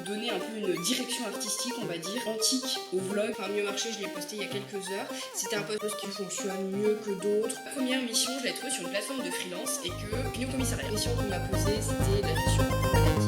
donner un peu une direction artistique, on va dire, antique au vlog. Enfin, Mieux Marché, je l'ai posté il y a quelques heures. C'était un post qui fonctionne mieux que d'autres. La première mission, je l'ai trouvée sur une plateforme de freelance et que Pinot Commissariat. La mission qu'on m'a posée, c'était la gestion de maladie.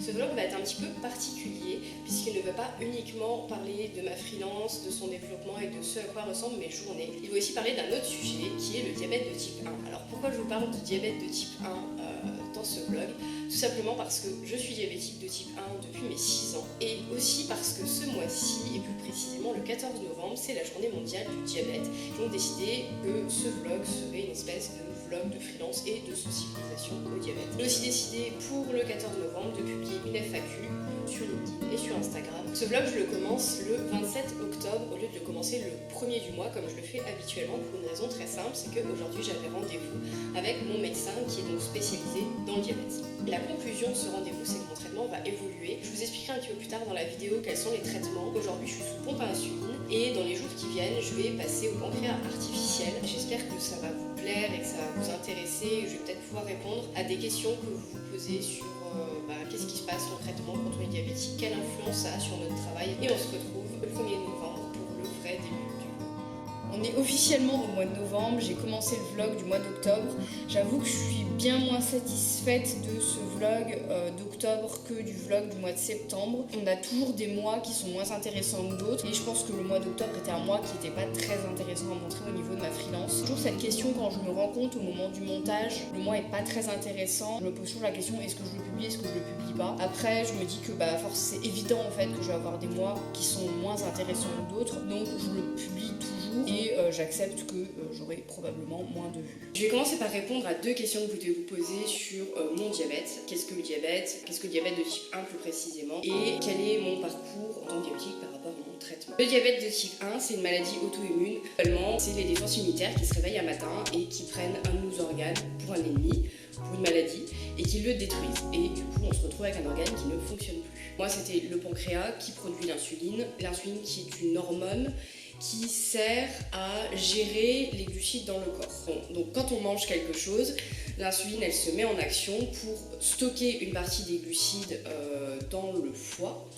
Ce vlog va être un petit peu particulier puisqu'il ne va pas uniquement parler de ma freelance, de son développement et de ce à quoi ressemblent mes journées. Il va aussi parler d'un autre sujet qui est le diabète de type 1. Alors pourquoi je vous parle de diabète de type 1 dans ce vlog? Tout simplement parce que je suis diabétique de type 1 depuis mes 6 ans et aussi parce que ce mois-ci, et plus précisément le 14 novembre, c'est la journée mondiale du diabète. J'ai donc décidé que ce vlog serait une espèce de vlog de freelance et de sensibilisation au diabète. J'ai aussi décidé pour le 14 novembre de publier une FAQ sur LinkedIn et sur Instagram. Ce vlog, je le commence le 27 octobre au lieu de le commencer le 1er du mois comme je le fais habituellement pour une raison très simple, c'est qu'aujourd'hui j'avais rendez-vous avec mon médecin qui est donc spécialisé dans le diabète. La conclusion de ce rendez-vous, c'est que mon traitement va évoluer. Je vous expliquerai un petit peu plus tard dans la vidéo quels sont les traitements. Aujourd'hui, je suis sous pompe à insuline et dans les jours qui viennent, je vais passer au pancréas artificiel. J'espère que ça va vous plaire et que ça va vous intéresser. Je vais peut-être pouvoir répondre à des questions que vous vous posez sur qu'est-ce qui se passe concrètement quand on est diabétique, quelle influence ça a sur notre travail. Et on se retrouve le 1er novembre pour le vrai début. On est officiellement au mois de novembre, j'ai commencé le vlog du mois d'octobre. J'avoue que je suis bien moins satisfaite de ce vlog d'octobre que du vlog du mois de septembre. On a toujours des mois qui sont moins intéressants que d'autres et je pense que le mois d'octobre était un mois qui n'était pas très intéressant à montrer au niveau de ma freelance. Toujours cette question quand je me rends compte au moment du montage, le mois est pas très intéressant. Je me pose toujours la question, est-ce que je le publie, est-ce que je le publie pas. Après je me dis que force c'est évident en fait que je vais avoir des mois qui sont moins intéressants que d'autres, donc je le publie toujours et j'accepte que j'aurai probablement moins de vues. Je vais commencer par répondre à deux questions que vous devez vous poser sur mon diabète. Qu'est-ce que le diabète? Qu'est-ce que le diabète de type 1 plus précisément? Et quel est mon parcours en tant que diabétique par rapport à mon traitement? Le diabète de type 1, c'est une maladie auto-immune. Actuellement, c'est les défenses immunitaires qui se réveillent un matin et qui prennent un de nos organes pour un ennemi, pour une maladie, et qui le détruisent. Et du coup, on se retrouve avec un organe qui ne fonctionne plus. Moi, c'était le pancréas qui produit l'insuline. L'insuline qui est une hormone qui sert à gérer les glucides dans le corps. Bon, donc quand on mange quelque chose, l'insuline elle se met en action pour stocker une partie des glucides dans le foie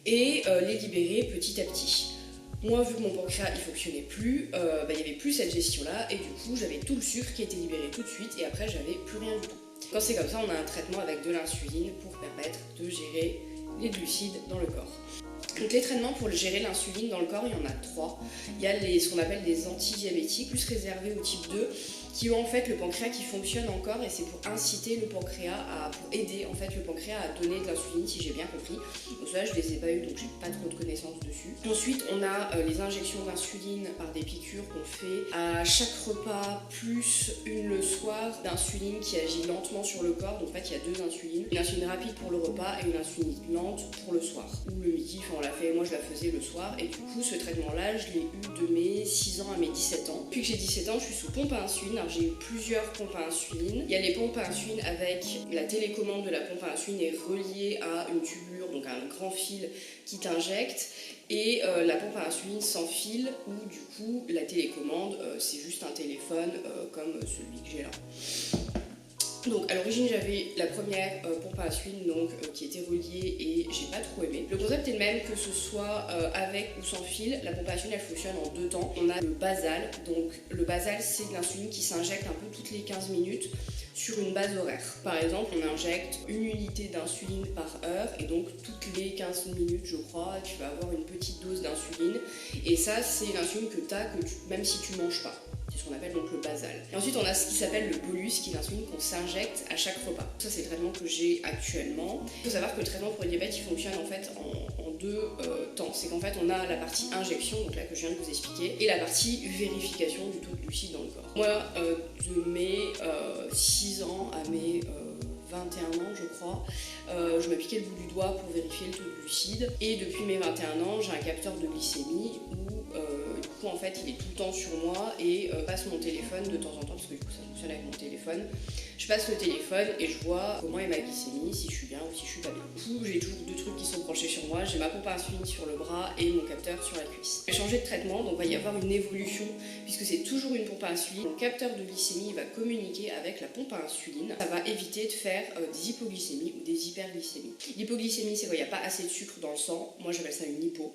et les libérer petit à petit. Moi, vu que mon pancréas il fonctionnait plus, il n'y avait plus cette gestion-là et du coup j'avais tout le sucre qui était libéré tout de suite et après j'avais plus rien du tout. Quand c'est comme ça, on a un traitement avec de l'insuline pour permettre de gérer les glucides dans le corps. Donc les traitements pour gérer l'insuline dans le corps, il y en a 3. Il y a ce qu'on appelle des antidiabétiques, plus réservés au type 2, qui ont en fait le pancréas qui fonctionne encore et c'est pour inciter le pancréas pour aider en fait le pancréas à donner de l'insuline si j'ai bien compris. Donc ça je les ai pas eu donc j'ai pas trop de connaissances dessus. Ensuite on a les injections d'insuline par des piqûres qu'on fait à chaque repas plus une le soir d'insuline qui agit lentement sur le corps. Donc en fait il y a 2 insulines, une insuline rapide pour le repas et une insuline lente pour le soir ou le midi. Enfin moi je la faisais le soir et du coup ce traitement là je l'ai eu de mes 6 ans à mes 17 ans. Depuis que j'ai 17 ans je suis sous pompe à insuline. J'ai eu plusieurs pompes à insuline. Il y a les pompes à insuline avec la télécommande de la pompe à insuline est reliée à une tubulure, donc à un grand fil qui t'injecte. Et la pompe à insuline sans fil où du coup la télécommande c'est juste un téléphone comme celui que j'ai là. Donc à l'origine j'avais la première pompe à insuline qui était reliée et j'ai pas trop aimé. Le concept est le même que ce soit avec ou sans fil. La pompe à insuline elle fonctionne en 2 temps. On a le basal, donc le basal c'est de l'insuline qui s'injecte un peu toutes les 15 minutes sur une base horaire. Par exemple on injecte une unité d'insuline par heure et donc toutes les 15 minutes je crois tu vas avoir une petite dose d'insuline et ça c'est l'insuline que tu as même si tu manges pas. C'est ce qu'on appelle donc le basal. Et ensuite on a ce qui s'appelle le bolus, qui est l'insuline qu'on s'injecte à chaque repas. Ça c'est le traitement que j'ai actuellement. Il faut savoir que le traitement pour le diabète il fonctionne en fait en deux temps. C'est qu'en fait on a la partie injection, donc là que je viens de vous expliquer, et la partie vérification du taux de glucides dans le corps. Moi, de mes 6 ans à mes 21 ans je crois, je me piquais le bout du doigt pour vérifier le taux de glucides, et depuis mes 21 ans j'ai un capteur de glycémie où du coup en fait il est tout le temps sur moi et passe mon téléphone de temps en temps, parce que du coup ça fonctionne avec mon téléphone. Je passe le téléphone et je vois comment est ma glycémie, si je suis bien ou si je suis pas bien. Du coup j'ai toujours deux trucs qui sont branchés sur moi, j'ai ma pompe à insuline sur le bras et mon capteur sur la cuisse. J'ai changé de traitement, donc il va y avoir une évolution puisque c'est toujours une pompe à insuline. Mon capteur de glycémie va communiquer avec la pompe à insuline. Ça va éviter de faire des hypoglycémies ou des hyperglycémies. L'hypoglycémie c'est quand il n'y a pas assez de sucre dans le sang, moi j'appelle ça une hypo.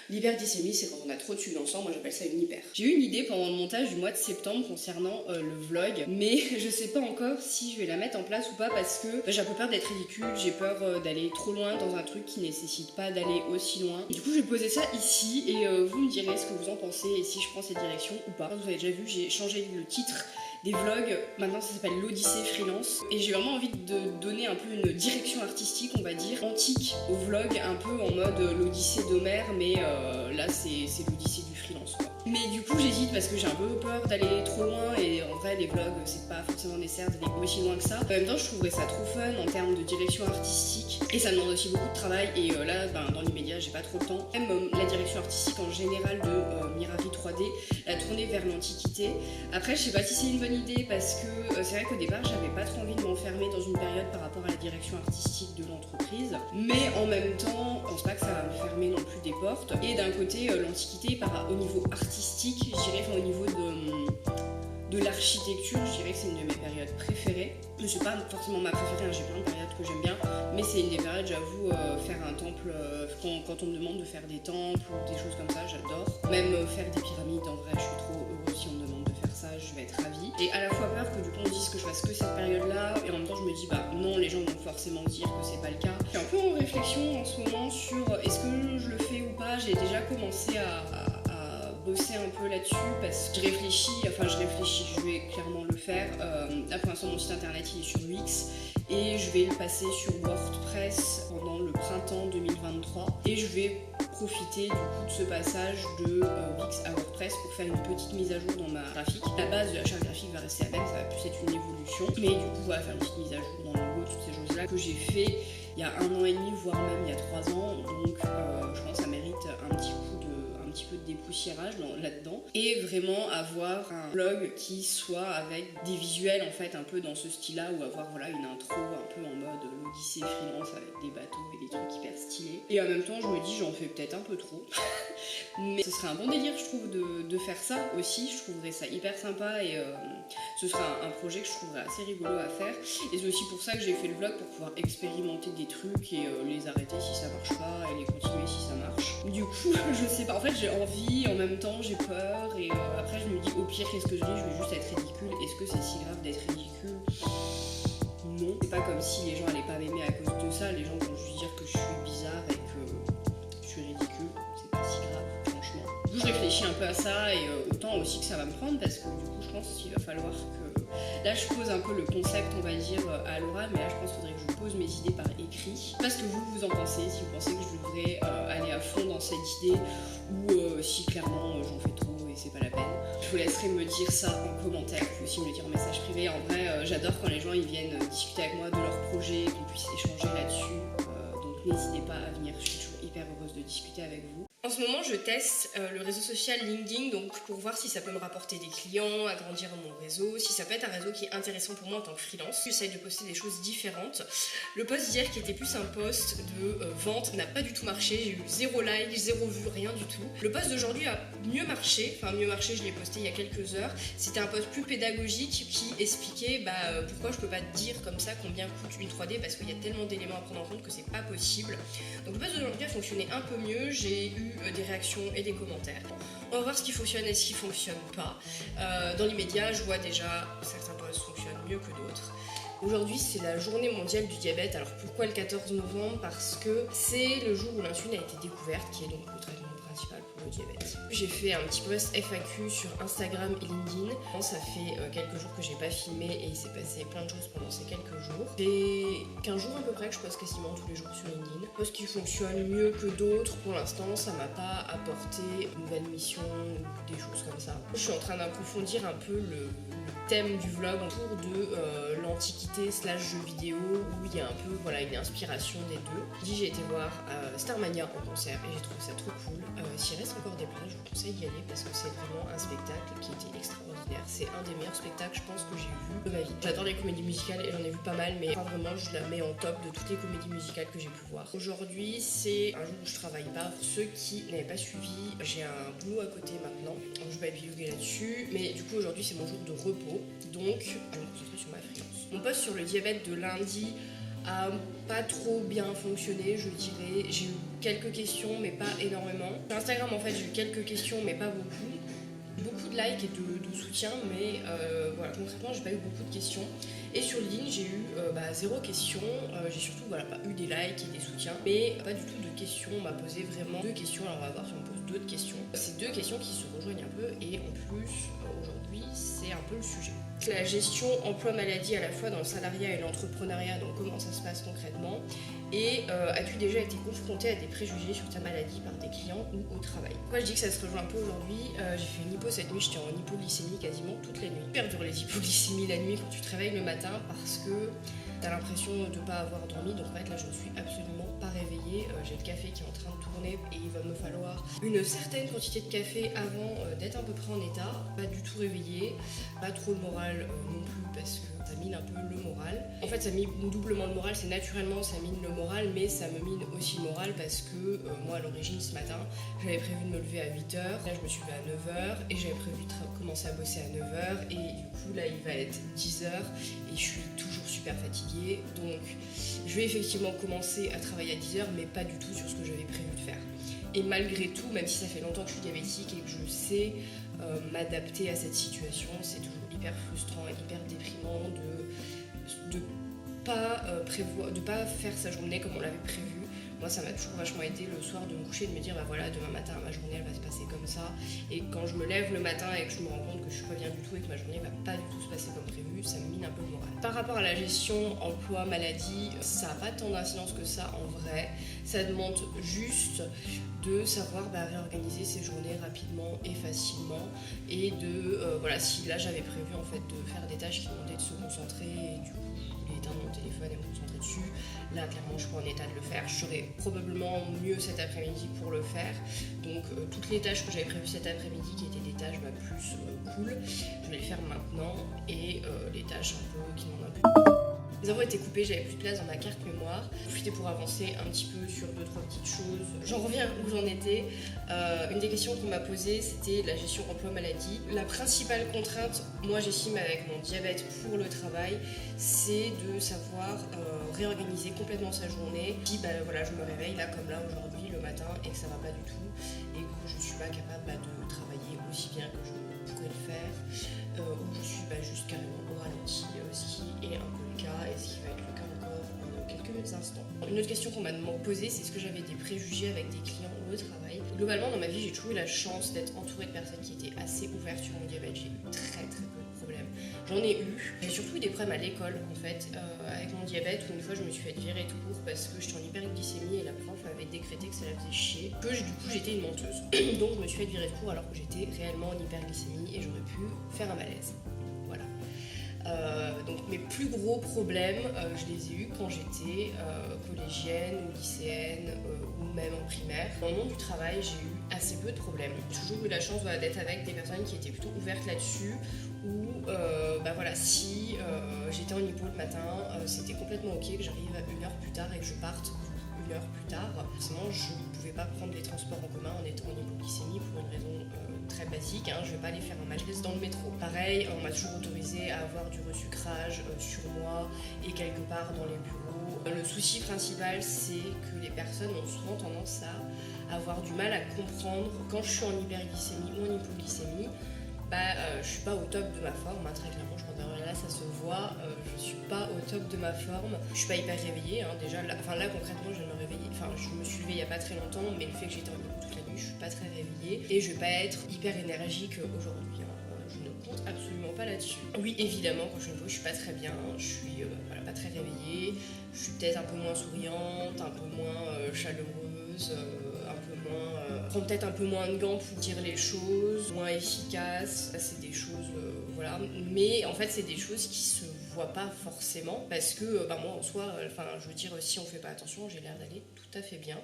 L'hyperglycémie c'est quand on a trop de sucre dans le sang, moi j'appelle ça une hyper. J'ai eu une idée pendant le montage du mois de septembre concernant le vlog, mais je sais pas encore si je vais la mettre en place ou pas parce que j'ai un peu peur d'être ridicule, j'ai peur d'aller trop loin dans un truc qui nécessite pas d'aller aussi loin. Et du coup je vais poser ça ici et vous me direz ce que vous en pensez et si je prends cette direction ou pas. Vous avez déjà vu, j'ai changé le titre des vlogs, maintenant ça s'appelle l'Odyssée Freelance et j'ai vraiment envie de donner un peu une direction artistique, on va dire, antique au vlog, un peu en mode l'Odyssée d'Homère, mais là c'est l'Odyssée du freelance quoi. Mais du coup j'hésite parce que j'ai un peu peur d'aller trop loin et en vrai les vlogs c'est pas forcément nécessaire d'aller aussi loin que ça. En même temps je trouverais ça trop fun en termes de direction artistique et ça demande aussi beaucoup de travail et là dans l'immédiat j'ai pas trop le temps. Même la direction artistique en général de Miravi 3D, la tournée vers l'Antiquité. Après je sais pas si c'est une bonne idée parce que c'est vrai qu'au départ j'avais pas trop envie de m'enfermer dans une période par rapport à la direction artistique de l'entreprise, mais en même temps je pense pas que ça va me fermer non plus des portes. Et d'un côté l'Antiquité au niveau artistique, je dirais au niveau de l'architecture, je dirais que c'est une de mes périodes préférées. C'est pas forcément ma préférée, j'ai plein de périodes que j'aime bien, mais c'est une des périodes, j'avoue, faire un temple, quand on me demande de faire des temples ou des choses comme ça, j'adore. Même faire des pyramides, en vrai, je suis trop heureuse si on me demande de faire ça, je vais être ravie. J'ai à la fois peur que du coup on dise que je fasse que cette période-là, et en même temps je me dis, bah non, les gens vont forcément dire que c'est pas le cas. Je suis un peu en réflexion en ce moment sur est-ce que je le fais ou pas. J'ai déjà commencé à bosser un peu là-dessus parce que je réfléchis, je vais clairement le faire. Là pour l'instant mon site internet il est sur Wix et je vais le passer sur WordPress pendant le printemps 2023 et je vais profiter du coup de ce passage de Wix à WordPress pour faire une petite mise à jour dans ma graphique. La base de la charte graphique va rester la même, ça va plus être une évolution, mais du coup voilà, faire une petite mise à jour dans le logo, toutes ces choses là que j'ai fait il y a 1 an et demi voire même il y a 3 ans, donc je pense que ça mérite un petit peu de dépoussiérage là-dedans et vraiment avoir un vlog qui soit avec des visuels en fait un peu dans ce style-là ou avoir voilà une intro un peu en mode l'Odyssée freelance avec des bateaux et des trucs hyper stylés et en même temps je me dis j'en fais peut-être un peu trop mais ce serait un bon délire je trouve de faire ça aussi, je trouverais ça hyper sympa et ce sera un projet que je trouverais assez rigolo à faire et c'est aussi pour ça que j'ai fait le vlog pour pouvoir expérimenter des trucs et les arrêter si ça marche pas et les continuer si ça marche. Du coup je sais pas, en fait j'ai envie, en même temps j'ai peur et après je me dis au pire qu'est-ce que je dis, je vais juste être ridicule, est-ce que c'est si grave d'être ridicule? Non, c'est pas comme si les gens allaient pas m'aimer à cause de ça, les gens vont juste dire que je suis bizarre et que je suis ridicule, c'est pas si grave franchement. Du coup je réfléchis un peu à ça et autant aussi que ça va me prendre parce que du coup je pense qu'il va falloir que... Là je pose un peu le concept on va dire à l'oral, mais là je pense qu'il faudrait que je pose mes idées par écrit. Je sais pas ce que vous en pensez, si vous pensez que je devrais aller à fond dans cette idée ou si clairement j'en fais trop et c'est pas la peine. Je vous laisserai me dire ça en commentaire, vous pouvez aussi me le dire en message privé. En vrai j'adore quand les gens ils viennent discuter avec moi de leur projet, qu'on puisse échanger là-dessus, donc n'hésitez pas à venir, je suis toujours hyper heureuse de discuter avec vous. En ce moment, je teste le réseau social LinkedIn donc pour voir si ça peut me rapporter des clients, agrandir mon réseau, si ça peut être un réseau qui est intéressant pour moi en tant que freelance. J'essaye de poster des choses différentes. Le post d'hier qui était plus un post de vente n'a pas du tout marché. J'ai eu 0 like, 0 vue, rien du tout. Le post d'aujourd'hui a mieux marché. Enfin mieux marché, je l'ai posté il y a quelques heures. C'était un post plus pédagogique qui expliquait pourquoi je peux pas te dire comme ça combien coûte une 3D parce qu'il y a tellement d'éléments à prendre en compte que c'est pas possible. Donc le post d'aujourd'hui a fonctionné un peu mieux. J'ai eu des réactions et des commentaires. On va voir ce qui fonctionne et ce qui fonctionne pas. Dans l'immédiat, je vois déjà certains posts fonctionnent mieux que d'autres. Aujourd'hui, c'est la journée mondiale du diabète. Alors pourquoi le 14 novembre? Parce que c'est le jour où l'insuline a été découverte, qui est donc le traitement principal pour le diabète. J'ai fait un petit post FAQ sur Instagram et LinkedIn. Ça fait quelques jours que j'ai pas filmé et il s'est passé plein de choses pendant ces quelques jours. J'ai 15 jours à peu près que je poste quasiment tous les jours sur LinkedIn. Un post qui fonctionne mieux que d'autres. Pour l'instant, ça m'a pas apporté une nouvelle mission ou des choses comme ça. Je suis en train d'approfondir un peu le thème du vlog autour de l'antiquité / jeux vidéo où il y a un peu une inspiration des deux. J'ai été voir Starmania en concert et j'ai trouvé ça trop cool. S'il reste encore des places, je vous conseille d'y aller parce que c'est vraiment un spectacle qui était extraordinaire. C'est un des meilleurs spectacles, je pense, que j'ai vu de ma vie. J'adore les comédies musicales et j'en ai vu pas mal, mais vraiment je la mets en top de toutes les comédies musicales que j'ai pu voir. Aujourd'hui, c'est un jour où je travaille pas. Pour ceux qui n'avaient pas suivi, j'ai un boulot à côté maintenant. Donc, je vais épiloguer là-dessus, mais du coup aujourd'hui c'est mon jour de repos, donc je vais me concentrer sur ma freelance. Mon post sur le diabète de lundi a pas trop bien fonctionné, je dirais. J'ai eu quelques questions, mais pas énormément. Sur Instagram, en fait, j'ai eu quelques questions, mais pas beaucoup. Beaucoup de likes et de soutien, mais concrètement, j'ai pas eu beaucoup de questions. Et sur LinkedIn, j'ai eu 0 question. J'ai surtout pas eu des likes et des soutiens, mais pas du tout de questions. On m'a posé vraiment 2 questions. Alors on va voir si on me pose d'autres questions. C'est 2 questions qui se rejoignent un peu, et en plus, aujourd'hui, c'est un peu le sujet. La gestion emploi-maladie à la fois dans le salariat et l'entrepreneuriat, donc comment ça se passe concrètement, et as-tu déjà été confronté à des préjugés sur ta maladie par des clients ou au travail? Pourquoi je dis que ça se rejoint un peu aujourd'hui? J'ai fait une hypo cette nuit, j'étais en hypoglycémie quasiment toute la nuit. Super dur les hypoglycémies la nuit quand tu te réveilles le matin parce que t'as l'impression de ne pas avoir dormi, donc en fait là je ne suis absolument pas réveillée. J'ai le café qui est en train de tourner et il va me falloir une certaine quantité de café avant d'être à peu près en état. Pas du tout réveillée, pas trop le moral non plus parce que ça mine un peu le moral. En fait ça mine doublement le moral, c'est naturellement ça mine le moral, mais ça me mine aussi le moral parce que moi à l'origine ce matin j'avais prévu de me lever à 8h, là je me suis levée à 9h et j'avais prévu de commencer à bosser à 9h et du coup là il va être 10h et je suis toujours super fatiguée, donc je vais effectivement commencer à travailler à 10h mais pas du tout sur ce que j'avais prévu de faire. Et malgré tout, même si ça fait longtemps que je suis diabétique et que je sais m'adapter à cette situation, c'est toujours hyper frustrant et hyper déprimant de pas faire sa journée comme on l'avait prévu. Moi ça m'a toujours vachement aidé le soir de me coucher, de me dire demain matin ma journée elle va se passer comme ça, et quand je me lève le matin et que je me rends compte que je suis pas bien du tout et que ma journée va pas du tout se passer comme prévu, ça me mine un peu le moral. Par rapport à la gestion emploi-maladie, ça n'a pas tant d'incidence que ça en vrai, ça demande juste de savoir réorganiser ses journées rapidement et facilement, et de si là j'avais prévu en fait de faire des tâches qui demandaient de se concentrer et du coup je voulais éteindre mon téléphone et me concentrer dessus, là clairement je suis pas en état de le faire, je serais probablement mieux cet après-midi pour le faire, donc toutes les tâches que j'avais prévues cet après-midi qui étaient des tâches plus cool, je vais les faire maintenant, et les tâches un peu qui demandent un peu. Les infos étaient coupées, j'avais plus de place dans ma carte mémoire. J'ai profité pour avancer un petit peu sur 2-3 petites choses. J'en reviens où j'en étais. Une des questions qu'on m'a posée, c'était la gestion emploi-maladie. La principale contrainte, moi j'estime avec mon diabète pour le travail, c'est de savoir réorganiser complètement sa journée. Si je me réveille là comme là aujourd'hui le matin et que ça va pas du tout et que je suis pas capable de travailler aussi bien que je pourrais le faire, ou je suis juste carrément au ralenti, ce qui est un peu le cas et ce qui va être le cas encore en quelques instants. Une autre question qu'on m'a posée, c'est est-ce que j'avais des préjugés avec des clients au travail. Globalement dans ma vie j'ai toujours eu la chance d'être entourée de personnes qui étaient assez ouvertes sur mon diabète, j'ai eu très peu de problèmes. J'en ai eu. J'ai surtout eu des problèmes à l'école en fait, avec mon diabète, où une fois je me suis fait virer tout court parce que j'étais en hyperglycémie et la prof avait décrété que ça la faisait chier, que du coup j'étais une menteuse. Donc je me suis fait virer de cours alors que j'étais réellement en hyperglycémie et j'aurais pu faire un malaise. Voilà. Donc mes plus gros problèmes, je les ai eus quand j'étais collégienne ou lycéenne ou même en primaire. Dans le monde du travail, j'ai eu assez peu de problèmes. J'ai toujours eu la chance d'être avec des personnes qui étaient plutôt ouvertes là-dessus, où si j'étais en hypo le matin, c'était complètement ok que j'arrive 1 heure plus tard et que je parte 1 heure plus tard. Forcément, je ne pouvais pas prendre les transports en commun en étant en hypoglycémie pour une raison très basique, je vais pas aller faire un malaise dans le métro. Pareil, on m'a toujours autorisé à avoir du resucrage sur moi et quelque part dans les bureaux. Le souci principal, c'est que les personnes ont souvent tendance à avoir du mal à comprendre quand je suis en hyperglycémie ou en hypoglycémie, Je suis pas au top de ma forme, très clairement, je pense que là ça se voit, je suis pas au top de ma forme, je suis pas hyper réveillée, déjà là concrètement je viens de me réveiller, je me suis levée il y a pas très longtemps, mais le fait que j'étais en debout toute la nuit, je suis pas très réveillée et je vais pas être hyper énergique aujourd'hui, je ne compte absolument pas là-dessus. Oui, évidemment, quand je suis une fois, je suis pas très bien, je suis pas très réveillée, je suis peut-être un peu moins souriante, un peu moins chaleureuse, prends peut-être un peu moins de gants pour dire les choses, moins efficace, ça c'est des choses, voilà, mais en fait c'est des choses qui se voient pas forcément, parce que moi en soi, je veux dire, si on fait pas attention, j'ai l'air d'aller tout à fait bien.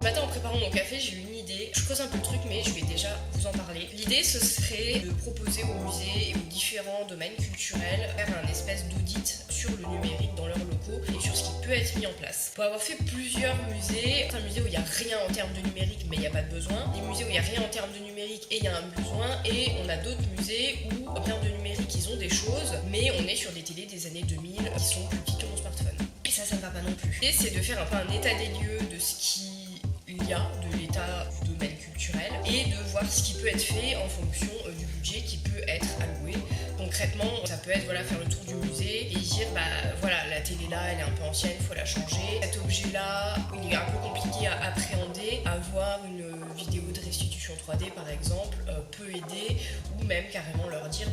Matin, en préparant mon café, j'ai eu une idée. Je creuse un peu le truc, mais je vais déjà vous en parler. L'idée, ce serait de proposer aux musées et aux différents domaines culturels faire un espèce d'audit sur le numérique dans leurs locaux et sur ce qui peut être mis en place. Pour avoir fait plusieurs musées, un musée où il n'y a rien en termes de numérique, mais il n'y a pas de besoin, des musées où il n'y a rien en termes de numérique et il y a un besoin, et on a d'autres musées où en termes de numérique, ils ont des choses, mais on est sur des télés des années 2000 qui sont plus petites que mon smartphone. Et ça ne va pas non plus. Et c'est de faire un peu un état des lieux de ce qui il y a de l'état du domaine culturel et de voir ce qui peut être fait en fonction du budget qui peut être alloué. Concrètement, ça peut être faire le tour du musée et dire la télé là elle est un peu ancienne, il faut la changer. Cet objet là, il est un peu compliqué à appréhender, avoir une vidéo de restitution 3D par exemple peut aider, ou même carrément leur dire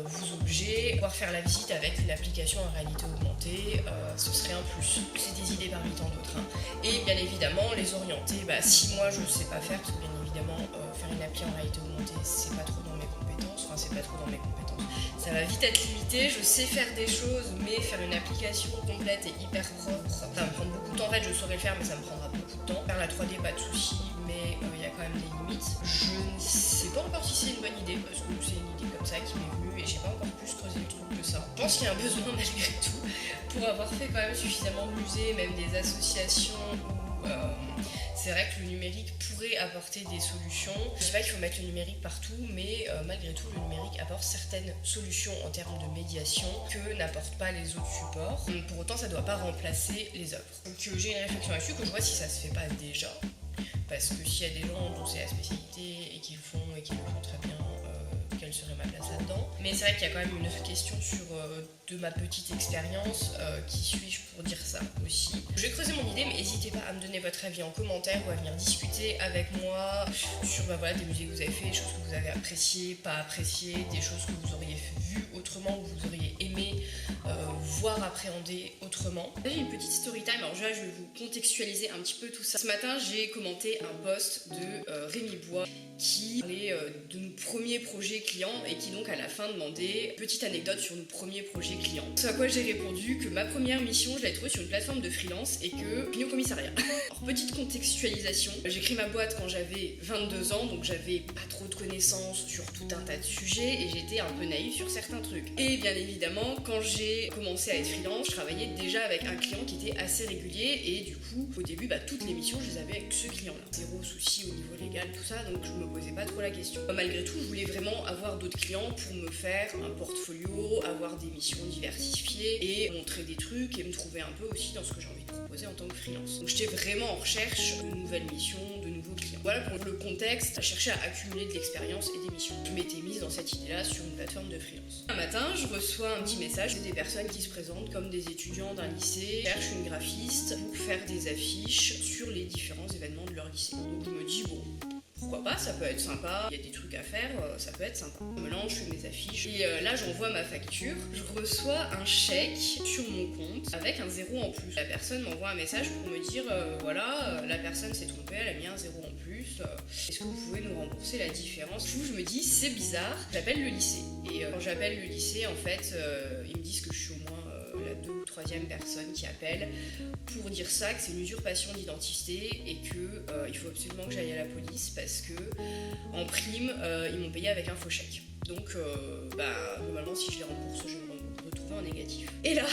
vos objets, pouvoir faire la visite avec une application en réalité augmentée, ce serait un plus. C'est des idées parmi tant d'autres. Et bien évidemment les orienter, si moi je ne sais pas faire, parce que bien évidemment faire une appli en réalité augmentée c'est pas trop dans mes compétences, ça va vite être limité, je sais faire des choses, mais faire une application complète et hyper propre, ça va me prendre beaucoup de temps. En fait je saurais le faire mais ça me prendra beaucoup de temps. Faire la 3D pas de souci, mais il y a quand même des limites. Je ne sais pas encore si c'est une bonne idée, parce que c'est une idée comme ça qui m'est venue et j'ai pas encore plus creusé le truc que ça. Je pense qu'il y a un besoin malgré tout, pour avoir fait quand même suffisamment de musées, même des associations où c'est vrai que le numérique pourrait apporter des solutions. Je dis pas qu'il faut mettre le numérique partout, mais malgré tout, le numérique apporte certaines solutions en termes de médiation que n'apportent pas les autres supports. Pour autant, ça ne doit pas remplacer les œuvres. Donc j'ai une réflexion là-dessus, que je vois si ça se fait pas déjà. Parce que s'il y a des gens dont c'est la spécialité et qui le font et qui le font très bien, quelle serait ma place là-dedans. Mais c'est vrai qu'il y a quand même une question sur de ma petite expérience, qui suis-je pour dire ça aussi. Je vais creuser mon idée, mais n'hésitez pas à me donner votre avis en commentaire ou à venir discuter avec moi sur des musées que vous avez fait, des choses que vous avez appréciées, pas appréciées, des choses que vous auriez vues autrement, que vous auriez aimé voir appréhender autrement. J'ai une petite story time, alors là je vais vous contextualiser un petit peu tout ça. Ce matin j'ai commenté un post de Rémi Bois qui parlait de nos premiers projets clients et qui donc à la fin demandait petite anecdote sur nos premiers projets clients. Ce à quoi j'ai répondu que ma première mission je l'avais trouvée sur une plateforme de freelance et que fini au commissariat. Alors petite contextualisation, j'ai créé ma boîte quand j'avais 22 ans, donc j'avais pas trop de connaissances sur tout un tas de sujets et j'étais un peu naïve sur certains trucs. Et bien évidemment quand j'ai commencé à être freelance, je travaillais déjà avec un client qui était assez régulier et du coup au début toutes les missions je les avais avec ce client là. Zéro souci au niveau légal, tout ça, donc je me posais pas trop la question. Malgré tout je voulais vraiment avoir d'autres clients pour me faire un portfolio, avoir des missions diversifiées et montrer des trucs et me trouver un peu aussi dans ce que j'ai envie de proposer en tant que freelance. Donc j'étais vraiment en recherche de nouvelles missions, de nouveaux clients. Voilà pour le contexte, à chercher à accumuler de l'expérience et des missions. Je m'étais mise dans cette idée-là sur une plateforme de freelance. Un matin, je reçois un petit message des personnes qui se présentent comme des étudiants d'un lycée, cherchent une graphiste pour faire des affiches sur les différents événements de leur lycée. Donc je me dis pourquoi pas, ça peut être sympa, il y a des trucs à faire, ça peut être sympa. Je me lance, je fais mes affiches et là j'envoie ma facture, je reçois un chèque sur mon compte avec un 0 en plus. La personne m'envoie un message pour me dire la personne s'est trompée, elle a mis un 0 en plus, est-ce que vous pouvez nous rembourser la différence? Du coup je me dis c'est bizarre, j'appelle le lycée et quand j'appelle le lycée en fait ils me disent que je suis au moins la 2e ou 3e personne qui appelle pour dire ça, que c'est une usurpation d'identité et que il faut absolument que j'aille à la police parce que en prime ils m'ont payé avec un faux chèque. Donc normalement si je les rembourse je me retrouve peu en négatif. Et là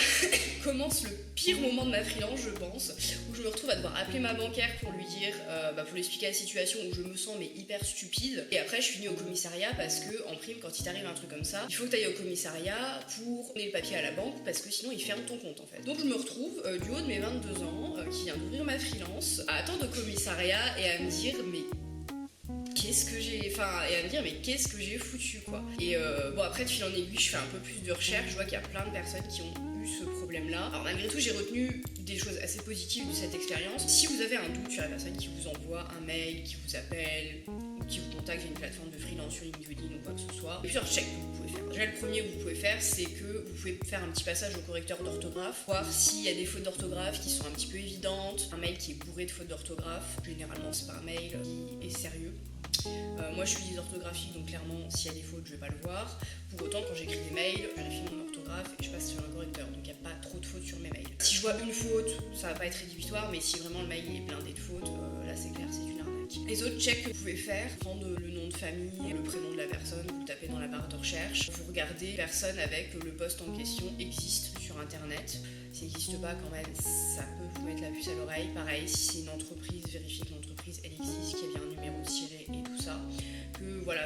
commence le pire moment de ma freelance, je pense, où je me retrouve à devoir appeler ma bancaire pour lui dire, pour lui expliquer la situation où je me sens mais hyper stupide. Et après je finis au commissariat parce que en prime, quand il t'arrive un truc comme ça, il faut que tu ailles au commissariat pour donner le papier à la banque parce que sinon ils ferment ton compte en fait. Donc je me retrouve du haut de mes 22 ans, qui vient d'ouvrir ma freelance, à attendre au commissariat et à me dire mais qu'est-ce que j'ai, et à me dire mais qu'est-ce que j'ai foutu quoi. Et bon après de fil en aiguille je fais un peu plus de recherche, je vois qu'il y a plein de personnes qui ont eu ce problème là. Alors malgré tout j'ai retenu des choses assez positives de cette expérience. Si vous avez un doute sur la personne qui vous envoie un mail, qui vous appelle, qui vous contacte via une plateforme de freelance sur LinkedIn ou quoi que ce soit, il y a plusieurs checks que vous pouvez faire. Déjà le premier que vous pouvez faire c'est que vous pouvez faire un petit passage au correcteur d'orthographe, voir s'il y a des fautes d'orthographe qui sont un petit peu évidentes. Un mail qui est bourré de fautes d'orthographe, généralement c'est pas un mail qui est sérieux. Moi je suis dysorthographique donc clairement s'il y a des fautes je vais pas le voir. Pour autant quand j'écris des mails, je vérifie mon orthographe et je passe sur un correcteur donc il n'y a pas trop de fautes sur mes mails. Si je vois une faute ça va pas être rédhibitoire, mais si vraiment le mail est blindé de fautes, là c'est clair c'est une arnaque. Les autres checks que vous pouvez faire, prendre le nom de famille, le prénom de la personne, vous le tapez dans la barre de recherche, vous regardez personne avec le poste en question existe sur internet. S'il n'existe pas quand même ça peut vous mettre la puce à l'oreille. Pareil si c'est une entreprise, vérifiez que l'entreprise elle existe, qu'il y a bien un numéro tiré et tout ça, que voilà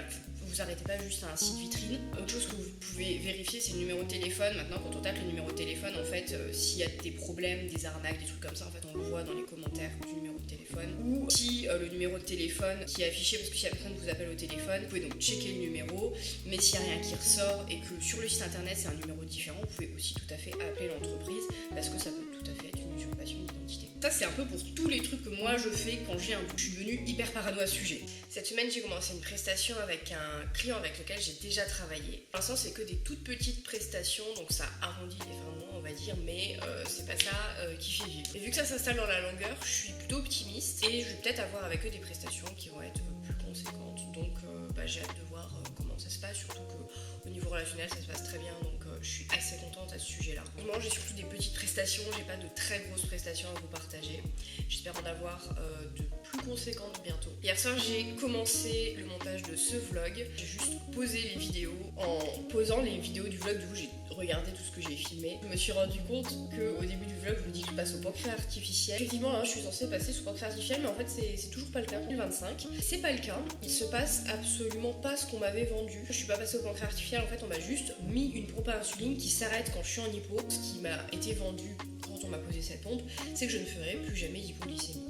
vous arrêtez pas juste à un site vitrine. Autre chose que vous pouvez vérifier c'est le numéro de téléphone. Maintenant quand on tape le numéro de téléphone en fait s'il y a des problèmes, des arnaques, des trucs comme ça en fait on le voit dans les commentaires du numéro de téléphone, ou si le numéro de téléphone qui est affiché, parce que si la personne vous appelle au téléphone vous pouvez donc checker le numéro, mais s'il n'y a rien qui ressort et que sur le site internet c'est un numéro différent, vous pouvez aussi tout à fait appeler l'entreprise parce que ça peut tout à fait être une usurpation d'identité. Ça c'est un peu pour tous les trucs que moi je fais quand j'ai un doute. Je suis devenue hyper parano à ce sujet. Cette semaine j'ai commencé une prestation avec un client avec lequel j'ai déjà travaillé. Pour l'instant c'est que des toutes petites prestations donc ça arrondit les fins de mois on va dire, mais c'est pas ça qui fait vivre. Et vu que ça s'installe dans la longueur, je suis plutôt optimiste et je vais peut-être avoir avec eux des prestations qui vont être plus conséquentes. Donc j'ai hâte de voir comment ça se passe, surtout qu'au niveau relationnel ça se passe très bien donc je suis assez contente à ce sujet-là. Moi j'ai surtout des petites prestations, j'ai pas de très grosses prestations à vous partager. J'espère en avoir de plus conséquentes bientôt. Hier soir j'ai commencé le montage de ce vlog. J'ai juste posé les vidéos. En posant les vidéos du vlog, du coup j'ai regardé tout ce que j'ai filmé. Je me suis rendu compte qu'au début du vlog je vous dis que je passe au pancréas artificiel. Effectivement là je suis censée passer sous pancréas artificiel mais en fait c'est toujours pas le cas. 2025, c'est pas le cas. Il se passe absolument pas ce qu'on m'avait vendu. Je suis pas passée au pancréas artificiel, en fait on m'a juste mis une pompe à insuline qui s'arrête quand je suis en hypo. Ce qui m'a été vendu quand on m'a posé cette pompe, c'est que je ne ferai plus jamais d'hypoglycémie.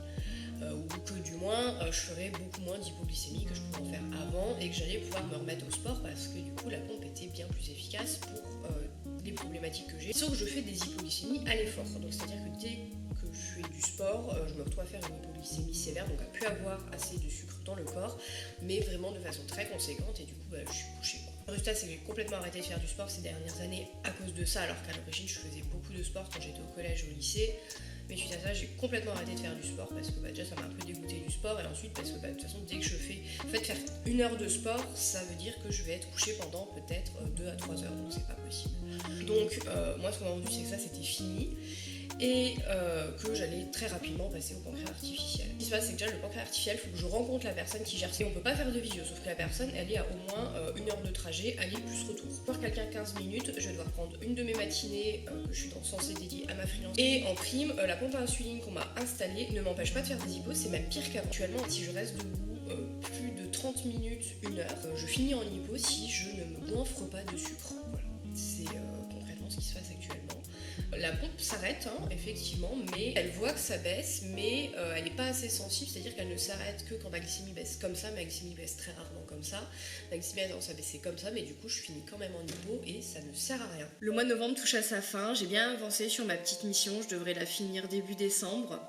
Ou que du moins je ferais beaucoup moins d'hypoglycémie que je pouvais en faire avant et que j'allais pouvoir me remettre au sport parce que du coup la pompe était bien plus efficace pour les problématiques que j'ai. Sauf que je fais des hypoglycémies à l'effort, donc c'est à dire que dès que je fais du sport je me retrouve à faire une hypoglycémie sévère, donc à plus avoir assez de sucre dans le corps mais vraiment de façon très conséquente et du coup je suis couchée. Le résultat c'est que j'ai complètement arrêté de faire du sport ces dernières années à cause de ça, alors qu'à l'origine je faisais beaucoup de sport quand j'étais au collège et au lycée. Mais suite à ça, j'ai complètement arrêté de faire du sport parce que déjà ça m'a un peu dégoûté du sport et ensuite parce que de toute façon dès que je fais, faire 1 heure de sport, ça veut dire que je vais être couchée pendant peut-être 2 à 3 heures, donc c'est pas possible. Donc moi ce qu'on m'a rendu c'est que ça c'était fini et que j'allais très rapidement passer au pancréas artificiel. Ce qui se passe c'est que déjà le pancréas artificiel, il faut que je rencontre la personne qui gère ça. Et on peut pas faire de visio, sauf que la personne elle est à au moins 1 heure de trajet, aller plus retour. Pour voir quelqu'un 15 minutes, je vais devoir prendre une de mes matinées que je suis censée dédier à ma freelance. Et en prime, la pompe à insuline qu'on m'a installée ne m'empêche pas de faire des hypos, c'est même pire qu'avant. Actuellement, si je reste debout plus de 30 minutes, 1 heure, je finis en hypo si je ne me goinfre pas de sucre. Voilà, c'est concrètement ce qui se passe actuellement. La pompe s'arrête, effectivement, mais elle voit que ça baisse, mais elle n'est pas assez sensible, c'est-à-dire qu'elle ne s'arrête que quand ma glycémie baisse comme ça. Ma glycémie baisse très rarement comme ça. Ma glycémie a tendance à baisser comme ça, mais du coup, je finis quand même en hypo et ça ne sert à rien. Le mois de novembre touche à sa fin. J'ai bien avancé sur ma petite mission. Je devrais la finir début décembre.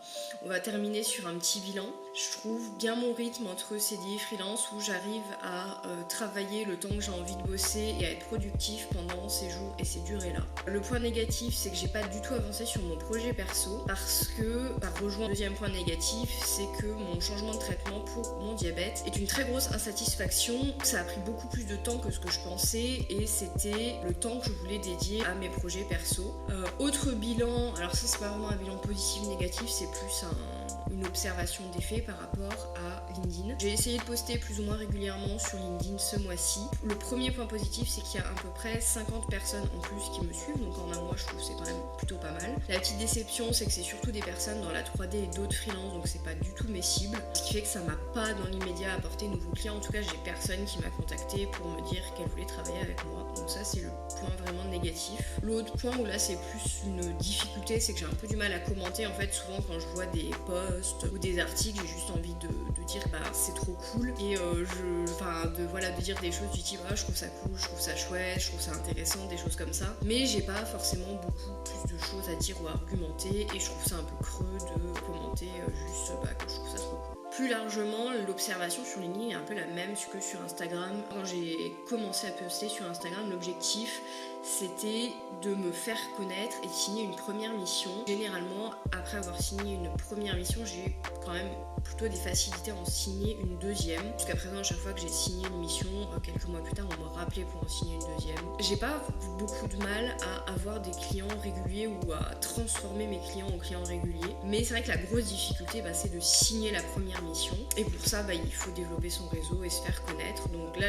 On va terminer sur un petit bilan. Je trouve bien mon rythme entre CDI et freelance où j'arrive à travailler le temps que j'ai envie de bosser et à être productif pendant ces jours et ces durées-là. Le point négatif, c'est que j'ai pas du tout avancé sur mon projet perso parce que, par rejoindre le deuxième point négatif, c'est que mon changement de traitement pour mon diabète est une très grosse insatisfaction. Ça a pris beaucoup plus de temps que ce que je pensais et c'était le temps que je voulais dédier à mes projets perso. Autre bilan, alors ça c'est pas vraiment un bilan positif négatif, c'est plus un une observation des faits par rapport à LinkedIn. J'ai essayé de poster plus ou moins régulièrement sur LinkedIn ce mois-ci. Le premier point positif, c'est qu'il y a à peu près 50 personnes en plus qui me suivent, donc en un mois je trouve que c'est quand même plutôt pas mal. La petite déception, c'est que c'est surtout des personnes dans la 3D et d'autres freelances, donc c'est pas du tout mes cibles, ce qui fait que ça m'a pas dans l'immédiat apporté de nouveaux clients. En tout cas, j'ai personne qui m'a contacté pour me dire qu'elle voulait travailler avec moi, donc ça c'est le point vraiment négatif. L'autre point où là c'est plus une difficulté, c'est que j'ai un peu du mal à commenter. En fait, souvent quand je vois des posts ou des articles, j'ai juste envie de dire bah c'est trop cool et de dire des choses du type ah, je trouve ça cool, je trouve ça chouette, je trouve ça intéressant, des choses comme ça, mais j'ai pas forcément beaucoup plus de choses à dire ou à argumenter et je trouve ça un peu creux de commenter juste que je trouve ça trop cool. Plus largement, l'observation sur LinkedIn est un peu la même que sur Instagram. Quand j'ai commencé à poster sur Instagram, l'objectif c'était de me faire connaître et de signer une première mission. Généralement, après avoir signé une première mission, j'ai eu quand même plutôt des facilités à en signer une deuxième. Jusqu'à présent, à chaque fois que j'ai signé une mission, quelques mois plus tard, on me rappelait pour en signer une deuxième. J'ai pas beaucoup de mal à avoir des clients réguliers ou à transformer mes clients en clients réguliers. Mais c'est vrai que la grosse difficulté, c'est de signer la première mission. Et pour ça, il faut développer son réseau et se faire connaître. Donc là,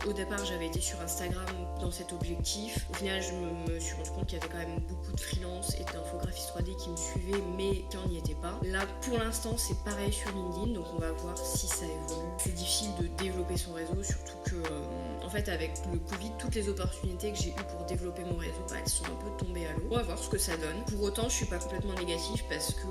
au départ, j'avais été sur Instagram dans cet objectif. Au final, je me suis rendu compte qu'il y avait quand même beaucoup de freelance et d'infographistes 3D qui me suivaient, mais qui n'y étaient pas. Là, pour l'instant, c'est pareil sur LinkedIn, donc on va voir si ça évolue. C'est difficile de développer son réseau, surtout que, en fait, avec le Covid, toutes les opportunités que j'ai eues pour développer mon réseau, elles sont un peu tombées à l'eau. On va voir ce que ça donne. Pour autant, je suis pas complètement négative parce que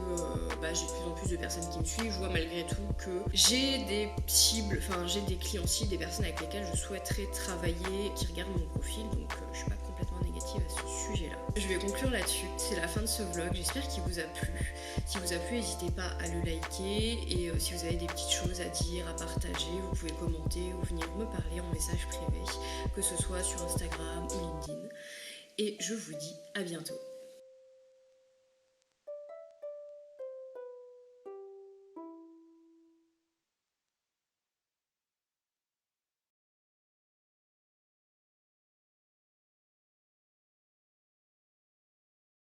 j'ai de plus en plus de personnes qui me suivent. Je vois malgré tout que j'ai des cibles, j'ai des clients cibles, des personnes avec lesquelles je souhaiterais travailler, qui regardent mon profil, donc je suis pas complètement négative à ce sujet-là. Je vais conclure là-dessus, c'est la fin de ce vlog, j'espère qu'il vous a plu. Si vous a plu, n'hésitez pas à le liker et si vous avez des petites choses à dire, à partager, vous pouvez commenter ou venir me parler en message privé, que ce soit sur Instagram ou LinkedIn. Et je vous dis à bientôt.